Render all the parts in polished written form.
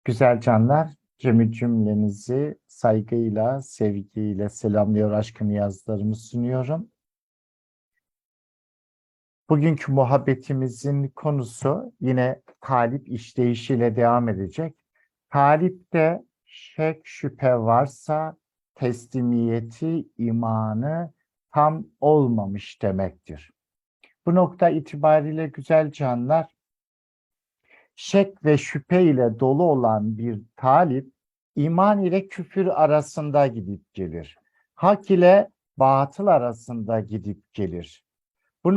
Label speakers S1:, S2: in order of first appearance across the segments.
S1: Güzel canlar, cümlenizi saygıyla, sevgiyle selamlıyor, aşkın yazlarımı sunuyorum. Bugünkü muhabbetimizin konusu yine talip işleyişiyle devam edecek. Talipte şek şüphe varsa teslimiyeti, imanı tam olmamış demektir. Bu nokta itibariyle güzel canlar, şek ve şüphe ile dolu olan bir talip, iman ile küfür arasında gidip gelir. Hak ile batıl arasında gidip gelir. Bu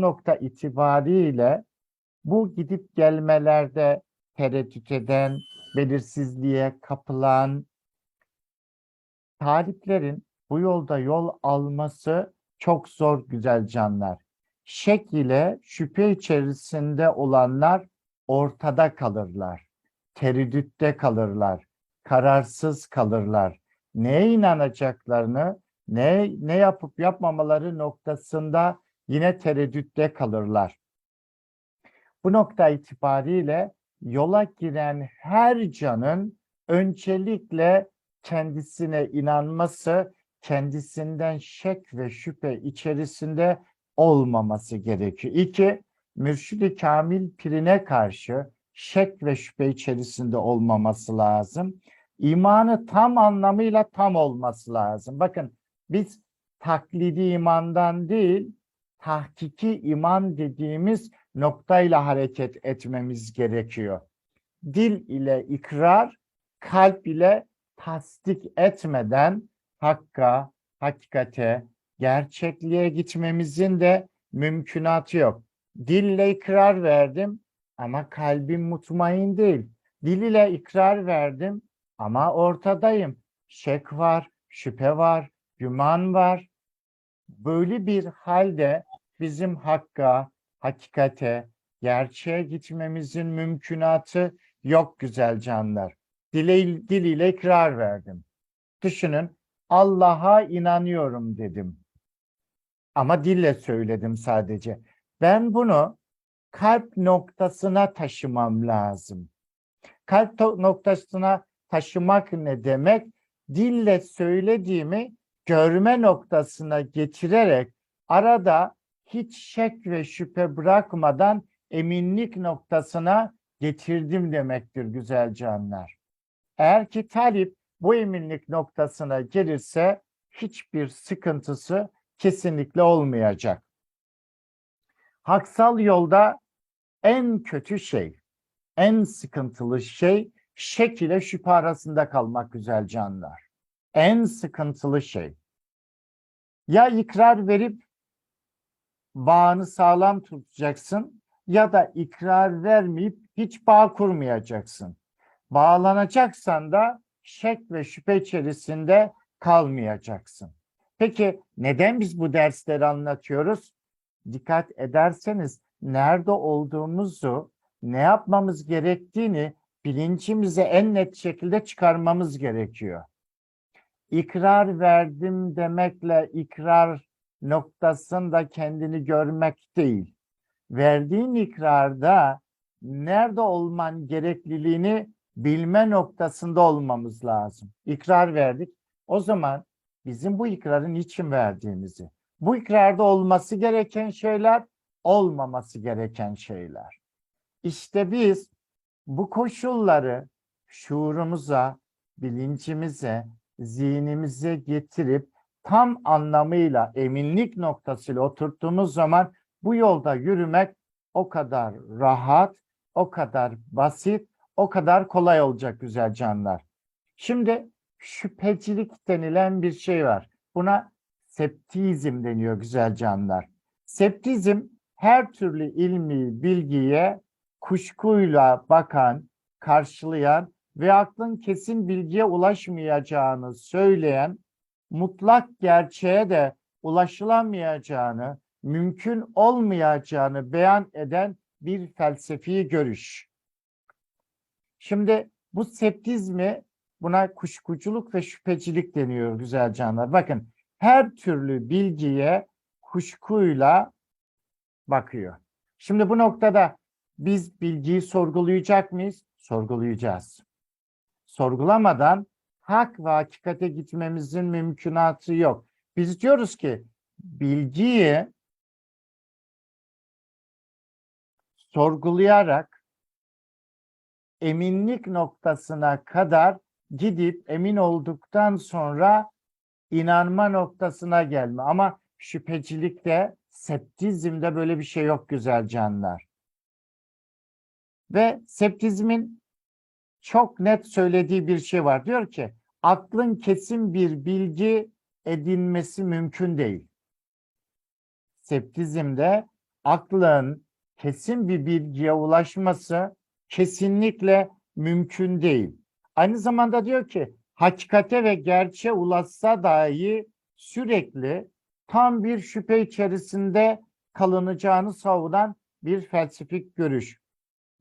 S1: nokta itibariyle bu gidip gelmelerde tereddüt eden, belirsizliğe kapılan taliplerin bu yolda yol alması çok zor güzel canlar. Şek ile şüphe içerisinde olanlar ortada kalırlar. Tereddütte kalırlar. Kararsız kalırlar. Neye inanacaklarını, ne yapıp yapmamaları noktasında yine tereddütte kalırlar. Bu nokta itibariyle yola giren her canın öncelikle kendisine inanması, kendisinden şek ve şüphe içerisinde olmaması gerekiyor. İki, mürşid-i kamil pirine karşı şek ve şüphe içerisinde olmaması lazım. İmanı tam anlamıyla tam olması lazım. Bakın biz taklidi imandan değil, tahkiki iman dediğimiz noktayla hareket etmemiz gerekiyor. Dil ile ikrar, kalp ile tasdik etmeden hakka, hakikate, gerçekliğe gitmemizin de mümkünatı yok. Dille ikrar verdim ama kalbim mutmain değil. Dil ile ikrar verdim ama ortadayım. Şek var, şüphe var, güman var. Böyle bir halde bizim hakka, hakikate, gerçeğe gitmemizin mümkünatı yok güzel canlar. Diliyle ikrar verdim. Düşünün, Allah'a inanıyorum dedim. Ama dille söyledim sadece. Ben bunu kalp noktasına taşımam lazım. Kalp noktasına taşımak ne demek? Dille söylediğimi görme noktasına getirerek arada hiç şek ve şüphe bırakmadan eminlik noktasına getirdim demektir güzel canlar. Eğer ki talip bu eminlik noktasına gelirse hiçbir sıkıntısı kesinlikle olmayacak. Haksal yolda en kötü şey, en sıkıntılı şey şek ile şüphe arasında kalmak güzel canlar. En sıkıntılı şey. Ya ikrar verip bağını sağlam tutacaksın ya da ikrar vermeyip hiç bağ kurmayacaksın. Bağlanacaksan da şek ve şüphe içerisinde kalmayacaksın. Peki neden biz bu dersleri anlatıyoruz? Dikkat ederseniz nerede olduğumuzu, ne yapmamız gerektiğini bilincimize en net şekilde çıkarmamız gerekiyor. İkrar verdim demekle ikrar noktasında kendini görmek değil. Verdiğin ikrarda nerede olman gerekliliğini bilme noktasında olmamız lazım. İkrar verdik. O zaman bizim bu ikrarı niçin verdiğimizi, bu ikrarda olması gereken şeyler, olmaması gereken şeyler. İşte biz bu koşulları şuurumuza, bilincimize, zihnimize getirip tam anlamıyla eminlik noktasıyla oturttuğumuz zaman bu yolda yürümek o kadar rahat, o kadar basit, o kadar kolay olacak güzel canlar. Şimdi şüphecilik denilen bir şey var. Buna septizm deniyor güzel canlar. Septizm her türlü ilmi bilgiye kuşkuyla bakan, karşılayan ve aklın kesin bilgiye ulaşmayacağını söyleyen, mutlak gerçeğe de ulaşılamayacağını, mümkün olmayacağını beyan eden bir felsefi görüş. Şimdi bu septizmi, buna kuşkuculuk ve şüphecilik deniyor güzel canlar. Bakın her türlü bilgiye kuşkuyla bakıyor. Şimdi bu noktada biz bilgiyi sorgulayacak mıyız? Sorgulayacağız. Sorgulamadan hak ve hakikate gitmemizin mümkünatı yok. Biz diyoruz ki bilgiyi sorgulayarak eminlik noktasına kadar gidip emin olduktan sonra inanma noktasına gelme. Ama şüphecilikte, septizmde böyle bir şey yok güzel canlar. Ve septizmin çok net söylediği bir şey var. Diyor ki aklın kesin bir bilgi edinmesi mümkün değil. Septizmde aklın kesin bir bilgiye ulaşması kesinlikle mümkün değil. Aynı zamanda diyor ki hakikate ve gerçeğe ulaşsa dahi sürekli tam bir şüphe içerisinde kalınacağını savunan bir felsefik görüş.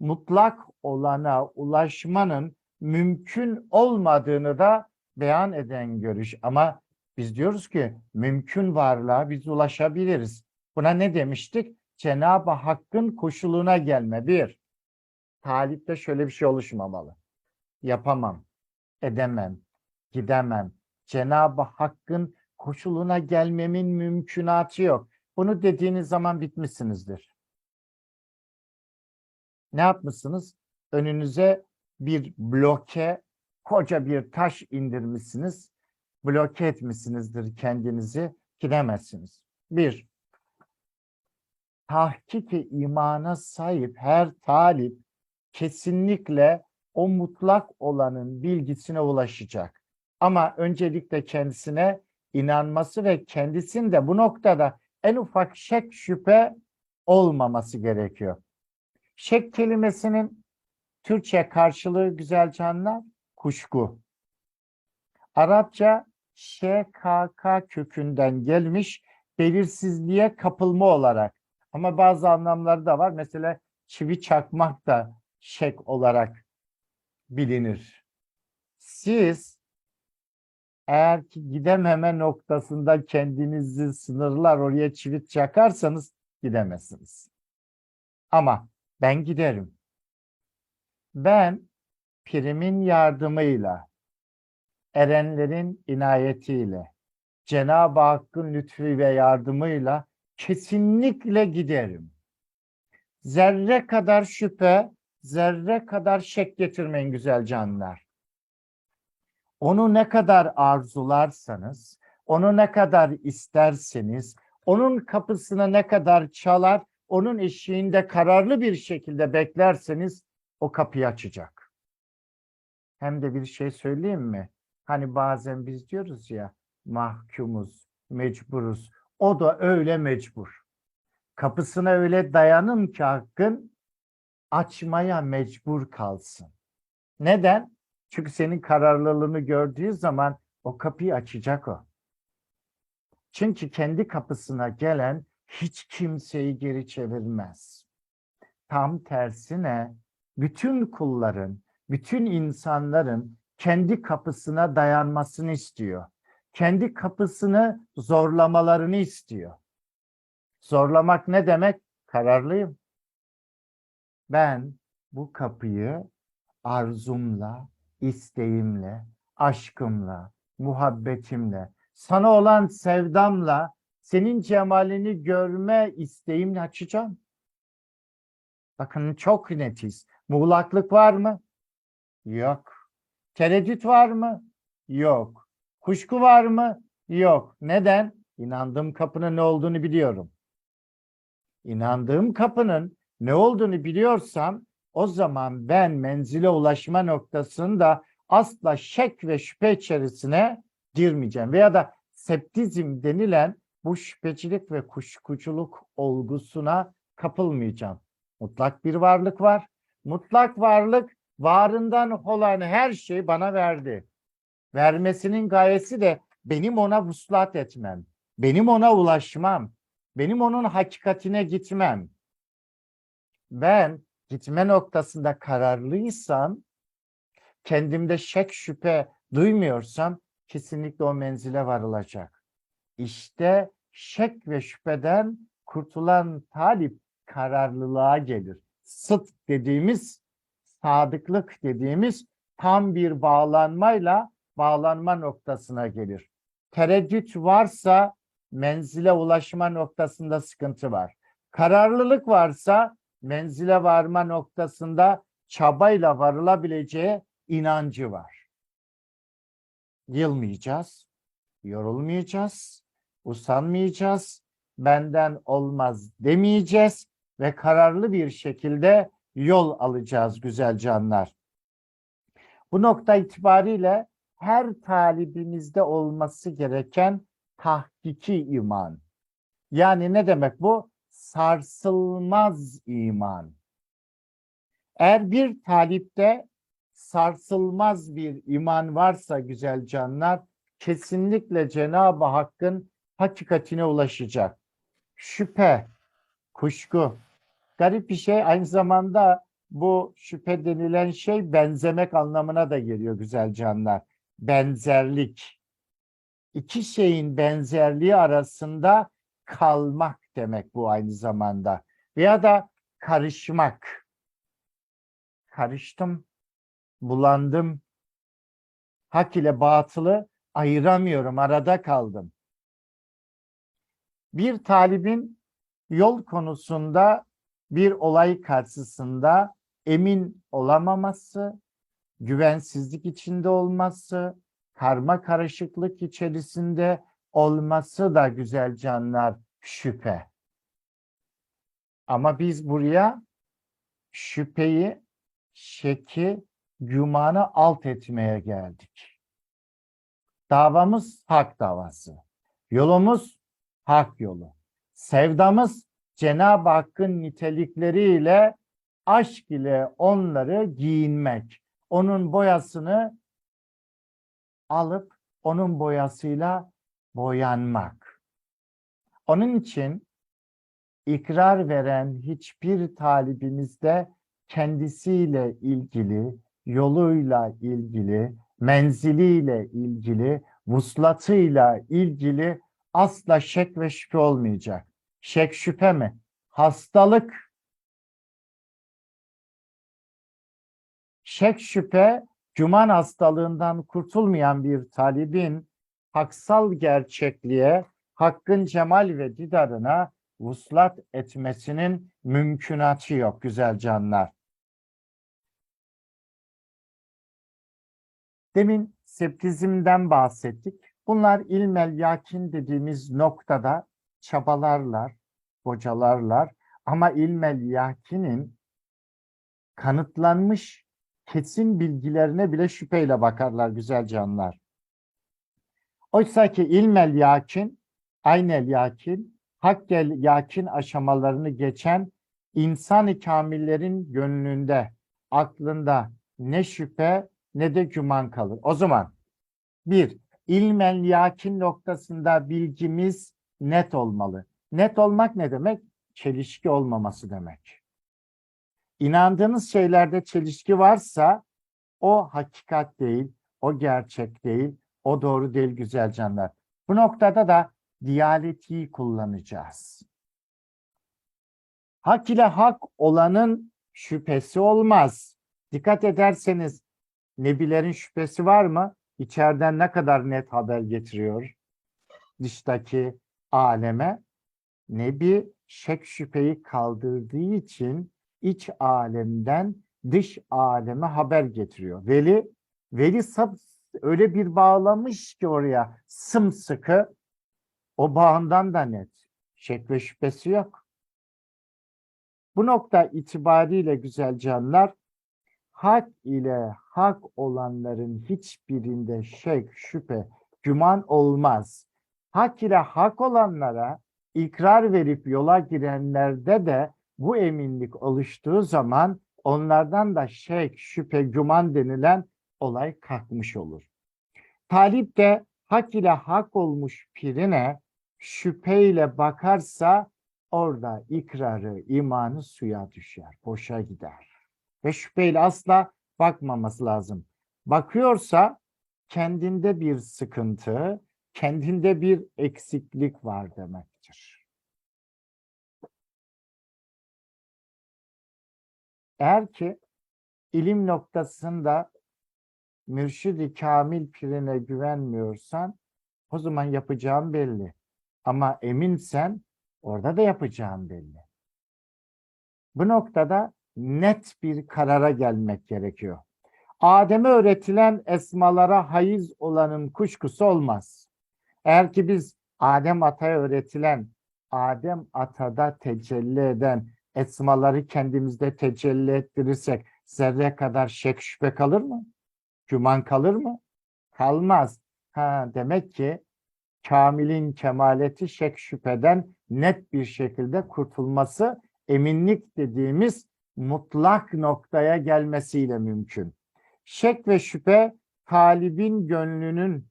S1: Mutlak olana ulaşmanın mümkün olmadığını da beyan eden görüş. Ama biz diyoruz ki mümkün varlığa biz ulaşabiliriz. Buna ne demiştik? Cenab-ı Hakk'ın koşuluna gelme. Bir, talipte şöyle bir şey oluşmamalı. Yapamam, edemem, gidemem. Cenab-ı Hakk'ın koşuluna gelmemin mümkünatı yok. Bunu dediğiniz zaman bitmişsinizdir. Ne yapmışsınız? Önünüze bir bloke, koca bir taş indirmişsiniz. Bloke etmişsinizdir kendinizi. Gidemezsiniz. Bir, tahkik-i imana sahip her talip kesinlikle o mutlak olanın bilgisine ulaşacak. Ama öncelikle kendisine inanması ve kendisinde bu noktada en ufak şek şüphe olmaması gerekiyor. Şek kelimesinin Türkçe karşılığı güzel canlar, kuşku. Arapça şkk kökünden gelmiş belirsizliğe kapılma olarak. Ama bazı anlamları da var. Mesela çivi çakmak da şek olarak bilinir. Siz eğer ki gidememe noktasında kendinizi sınırlar oraya çivi çakarsanız gidemezsiniz. Ama ben giderim. Ben pirimin yardımıyla, erenlerin inayetiyle, Cenab-ı Hakk'ın lütfu ve yardımıyla kesinlikle giderim. Zerre kadar şüphe, zerre kadar şek getirmeyin güzel canlar. Onu ne kadar arzularsanız, onu ne kadar isterseniz, onun kapısına ne kadar çalar, onun eşiğinde kararlı bir şekilde beklerseniz o kapıyı açacak. Hem de bir şey söyleyeyim mi? Hani bazen biz diyoruz ya mahkumuz, mecburuz. O da öyle mecbur. Kapısına öyle dayanın ki Hakk'ın açmaya mecbur kalsın. Neden? Çünkü senin kararlılığını gördüğü zaman o kapıyı açacak o. Çünkü kendi kapısına gelen hiç kimseyi geri çevirmez. Tam tersine bütün kulların, bütün insanların kendi kapısına dayanmasını istiyor. Kendi kapısını zorlamalarını istiyor. Zorlamak ne demek? Kararlıyım. Ben bu kapıyı arzumla, isteğimle, aşkımla, muhabbetimle, sana olan sevdamla, senin cemalini görme isteğimle açacağım. Bakın çok netiz. Muğlaklık var mı? Yok. Tereddüt var mı? Yok. Kuşku var mı? Yok. Neden? İnandığım kapının ne olduğunu biliyorum. İnandığım kapının ne olduğunu biliyorsam o zaman ben menzile ulaşma noktasında asla şek ve şüphe içerisine girmeyeceğim. Veya da septizm denilen bu şüphecilik ve kuşkuculuk olgusuna kapılmayacağım. Mutlak bir varlık var. Mutlak varlık varından olan her şeyi bana verdi. Vermesinin gayesi de benim ona vuslat etmem. Benim ona ulaşmam. Benim onun hakikatine gitmem. Ben gitme noktasında kararlıysam, kendimde şek şüphe duymuyorsam kesinlikle o menzile varılacak. İşte şek ve şüpheden kurtulan talip kararlılığa gelir. Sıdk dediğimiz sadıklık dediğimiz tam bir bağlanmayla bağlanma noktasına gelir. Tereddüt varsa menzile ulaşma noktasında sıkıntı var. Kararlılık varsa menzile varma noktasında çabayla varılabileceği inancı var. Yılmayacağız, yorulmayacağız, usanmayacağız, benden olmaz demeyeceğiz ve kararlı bir şekilde yol alacağız güzel canlar. Bu nokta itibariyle her talibimizde olması gereken tahkiki iman. Yani ne demek bu? Sarsılmaz iman. Eğer bir talipte sarsılmaz bir iman varsa güzel canlar, kesinlikle Cenab-ı Hakk'ın hakikatine ulaşacak. Şüphe, kuşku, garip bir şey. Aynı zamanda bu şüphe denilen şey benzemek anlamına da geliyor güzel canlar. Benzerlik. İki şeyin benzerliği arasında kalmak demek bu aynı zamanda. Veya da karışmak. Karıştım, bulandım. Hak ile batılı ayıramıyorum, arada kaldım. Bir talibin yol konusunda bir olay karşısında emin olamaması, güvensizlik içinde olması, karma karışıklık içerisinde olması da güzel canlar şüphe. Ama biz buraya şüpheyi, şeki, gümanı alt etmeye geldik. Davamız hak davası. Yolumuz hak yolu. Sevdamız Cenab-ı Hakk'ın nitelikleriyle, aşk ile onları giyinmek. Onun boyasını alıp onun boyasıyla boyanmak. Onun için ikrar veren hiçbir talibimizde kendisiyle ilgili, yoluyla ilgili, menziliyle ilgili, vuslatıyla ilgili asla şek ve şüphe olmayacak. Şek şüphe mi? Hastalık. Şek şüphe, güman hastalığından kurtulmayan bir talibin haksal gerçekliğe, hakkın cemal ve didarına vuslat etmesinin mümkünatı yok güzel canlar. Demin septizmden bahsettik. Bunlar ilmel yakin dediğimiz noktada çabalarlar, bocalarlar ama ilmel yakinin kanıtlanmış kesin bilgilerine bile şüpheyle bakarlar güzel canlar. Oysa ki ilmel yakin, aynel yakin, hakkel yakin aşamalarını geçen insan-ı kamillerin gönlünde, aklında ne şüphe ne de güman kalır. O zaman bir, ilmel yakin noktasında bilgimiz net olmalı. Net olmak ne demek? Çelişki olmaması demek. İnandığınız şeylerde çelişki varsa o hakikat değil, o gerçek değil, o doğru değil güzel canlar. Bu noktada da diyalektiği kullanacağız. Hak ile hak olanın şüphesi olmaz. Dikkat ederseniz nebilerin şüphesi var mı? İçeriden ne kadar net haber getiriyor dıştaki aleme? Nebi şek şüpheyi kaldırdığı için iç alemden dış aleme haber getiriyor. Veli öyle bir bağlamış ki oraya sımsıkı, o bağından da net. Şek ve şüphesi yok. Bu nokta itibariyle güzel canlar, hak ile hak olanların hiçbirinde şek, şüphe, güman olmaz. Hak ile hak olanlara ikrar verip yola girenlerde de bu eminlik oluştuğu zaman onlardan da şek, şüphe, güman denilen olay kalkmış olur. Talip de hak ile hak olmuş pirine şüpheyle bakarsa orada ikrarı, imanı suya düşer, boşa gider. Ve şüpheyle asla bakmaması lazım. Bakıyorsa kendinde bir sıkıntı, kendinde bir eksiklik var demektir. Eğer ki ilim noktasında mürşid-i kamil pirine güvenmiyorsan o zaman yapacağın belli. Ama eminsen orada da yapacağın belli. Bu noktada net bir karara gelmek gerekiyor. Adem'e öğretilen esmalara haiz olanın kuşkusu olmaz. Eğer ki biz Adem Ata'ya öğretilen, Adem Ata'da tecelli eden esmaları kendimizde tecelli ettirirsek zerre kadar şek şüphe kalır mı? Güman kalır mı? Kalmaz. Demek ki kamilin kemaleti şek şüpheden net bir şekilde kurtulması eminlik dediğimiz mutlak noktaya gelmesiyle mümkün. Şek ve şüphe talibin gönlünün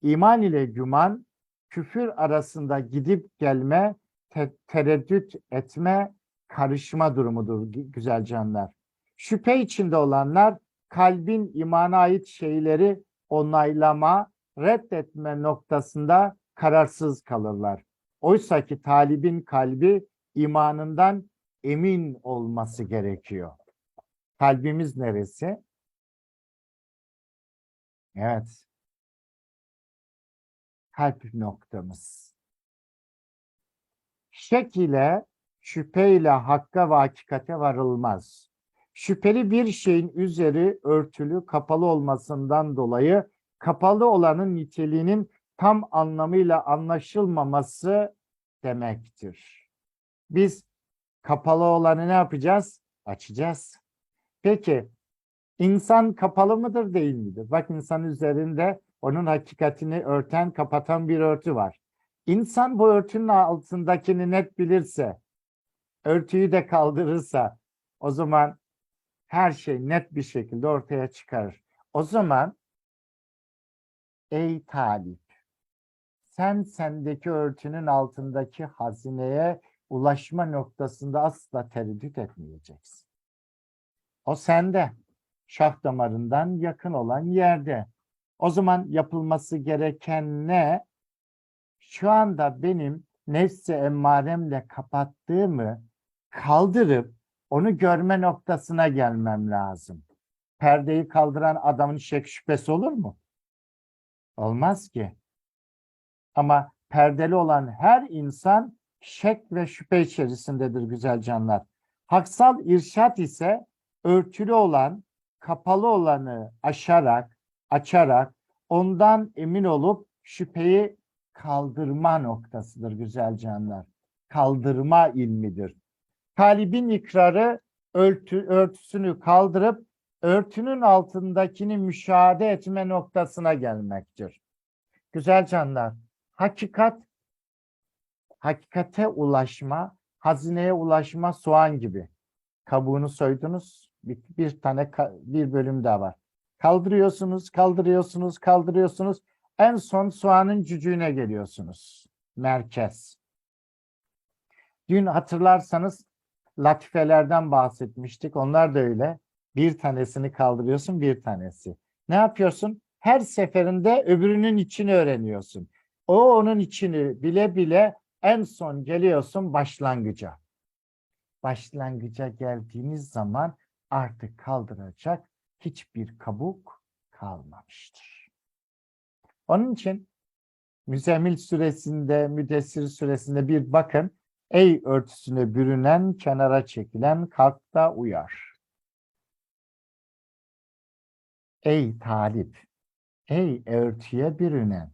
S1: iman ile güman, küfür arasında gidip gelme, tereddüt etme, karışma durumudur güzel canlar. Şüphe içinde olanlar kalbin imana ait şeyleri onaylama, reddetme noktasında kararsız kalırlar. Oysa ki talibin kalbi imanından emin olması gerekiyor. Kalbimiz neresi? Evet, kalp noktamız. Şek ile, şüpheyle hakka ve hakikate varılmaz. Şüpheli bir şeyin üzeri örtülü, kapalı olmasından dolayı kapalı olanın niteliğinin tam anlamıyla anlaşılmaması demektir. Biz kapalı olanı ne yapacağız? Açacağız. Peki, insan kapalı mıdır, değil midir? Bak, insan üzerinde onun hakikatini örten, kapatan bir örtü var. İnsan bu örtünün altındakini net bilirse, örtüyü de kaldırırsa o zaman her şey net bir şekilde ortaya çıkar. O zaman ey talip, sen sendeki örtünün altındaki hazineye ulaşma noktasında asla tereddüt etmeyeceksin. O sende, şah damarından yakın olan yerde. O zaman yapılması gereken ne? Şu anda benim nefsi emmaremle kapattığımı kaldırıp onu görme noktasına gelmem lazım. Perdeyi kaldıran adamın şek şüphesi olur mu? Olmaz ki. Ama perdeli olan her insan şek ve şüphe içerisindedir güzel canlar. Haksal irşat ise örtülü olan, kapalı olanı aşarak, açarak, ondan emin olup şüpheyi kaldırma noktasıdır güzel canlar. Kaldırma ilmidir. Talibin ikrarı örtüsünü kaldırıp örtünün altındakini müşahede etme noktasına gelmektir. Güzel canlar, hakikate ulaşma, hazineye ulaşma soğan gibi. Kabuğunu soydunuz, bir tane bir bölüm daha var. Kaldırıyorsunuz, kaldırıyorsunuz, kaldırıyorsunuz. En son soğanın cücüğüne geliyorsunuz. Merkez. Dün hatırlarsanız latifelerden bahsetmiştik. Onlar da öyle. Bir tanesini kaldırıyorsun, bir tanesi. Ne yapıyorsun? Her seferinde öbürünün içini öğreniyorsun. O onun içini bile bile en son geliyorsun başlangıca. Başlangıca geldiğiniz zaman artık kaldıracak hiçbir kabuk kalmamıştır. Onun için Müzzemmil suresinde, Müddessir suresinde bir bakın. Ey örtüsüne bürünen, kenara çekilen, kalk da uyar. Ey talip, ey örtüye bürünen,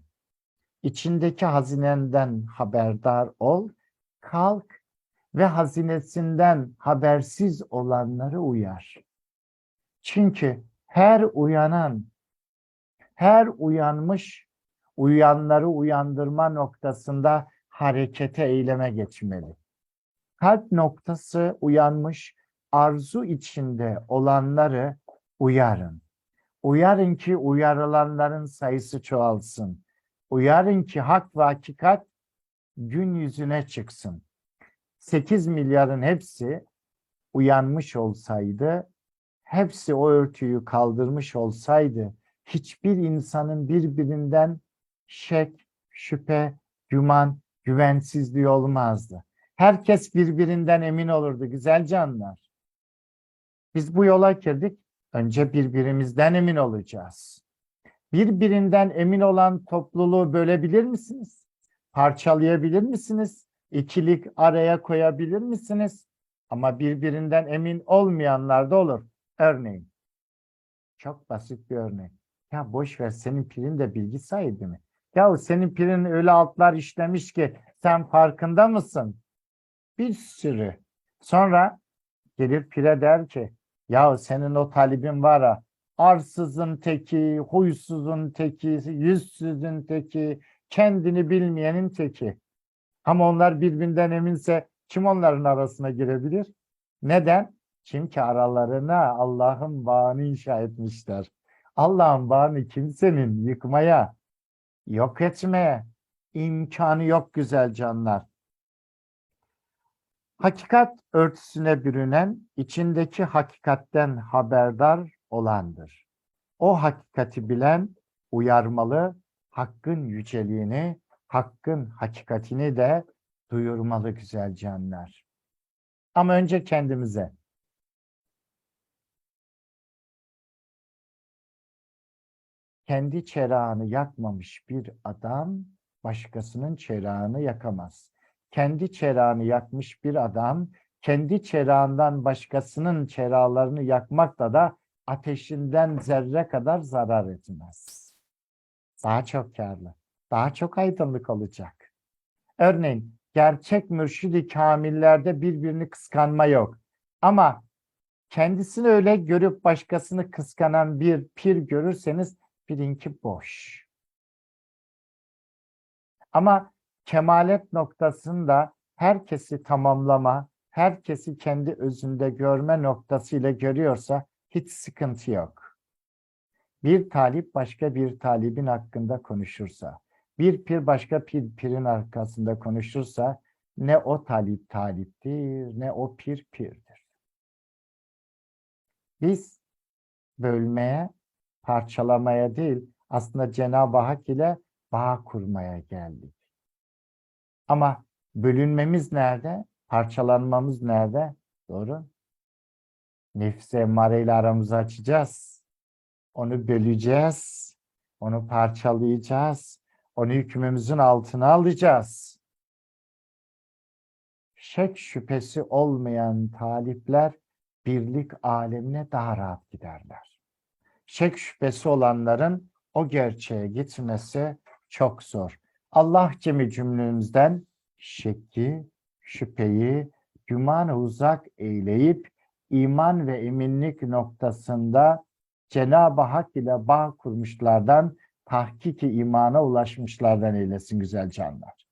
S1: içindeki hazinenden haberdar ol, kalk ve hazinesinden habersiz olanları uyar. Çünkü her uyanan, her uyanmış, uyanları uyandırma noktasında harekete, eyleme geçmeli. Kalp noktası uyanmış, arzu içinde olanları uyarın. Uyarın ki uyarılanların sayısı çoğalsın. Uyarın ki hak ve hakikat gün yüzüne çıksın. 8 milyarın hepsi uyanmış olsaydı, hepsi o örtüyü kaldırmış olsaydı, hiçbir insanın birbirinden şek, şüphe, güman, güvensizliği olmazdı. Herkes birbirinden emin olurdu güzel canlar. Biz bu yola girdik. Önce birbirimizden emin olacağız. Birbirinden emin olan topluluğu bölebilir misiniz? Parçalayabilir misiniz? İkilik araya koyabilir misiniz? Ama birbirinden emin olmayanlar da olur. Örneğin, çok basit bir örnek. Ya boş ver, senin pirin de bilgi sahibi mi? Ya senin pirin öyle altlar işlemiş ki sen farkında mısın? Bir sürü. Sonra gelir pire der ki ya senin o talibin var ha, arsızın teki, huysuzun teki, yüzsüzün teki, kendini bilmeyenin teki. Ama onlar birbirinden eminse kim onların arasına girebilir? Neden? Çünkü aralarına Allah'ın bağını inşa etmişler. Allah'ın bağını kimsenin yıkmaya, yok etmeye imkanı yok güzel canlar. Hakikat örtüsüne bürünen, içindeki hakikatten haberdar olandır. O hakikati bilen, uyarmalı, hakkın yüceliğini, hakkın hakikatini de duyurmalı güzel canlar. Ama önce kendimize. Kendi çerağını yakmamış bir adam, başkasının çerağını yakamaz. Kendi çerağını yakmış bir adam, kendi çerağından başkasının çerağlarını yakmakla da ateşinden zerre kadar zarar etmez. Daha çok kârlı, daha çok aydınlık olacak. Örneğin gerçek mürşid-i kamillerde birbirini kıskanma yok. Ama kendisini öyle görüp başkasını kıskanan bir pir görürseniz bilinki boş. Ama kemalet noktasında herkesi tamamlama, herkesi kendi özünde görme noktasıyla görüyorsa hiç sıkıntı yok. Bir talip başka bir talibin hakkında konuşursa, bir pir başka pirin arkasında konuşursa ne o talip taliptir, ne o pir pirdir. Biz bölmeye, parçalamaya değil, aslında Cenab-ı Hak ile bağ kurmaya geldik. Ama bölünmemiz nerede? Parçalanmamız nerede? Doğru. Nefs-i emmare ile aramızı açacağız. Onu böleceğiz. Onu parçalayacağız. Onu hükmümüzün altına alacağız. Şek şüphesi olmayan talipler birlik alemine daha rahat giderler. Şek şüphesi olanların o gerçeğe gitmesi çok zor. Allah cemi cümlemizden şekki, şüpheyi, gümanı uzak eyleyip iman ve eminlik noktasında Cenab-ı Hak ile bağ kurmuşlardan, tahkiki imana ulaşmışlardan eylesin güzel canlar.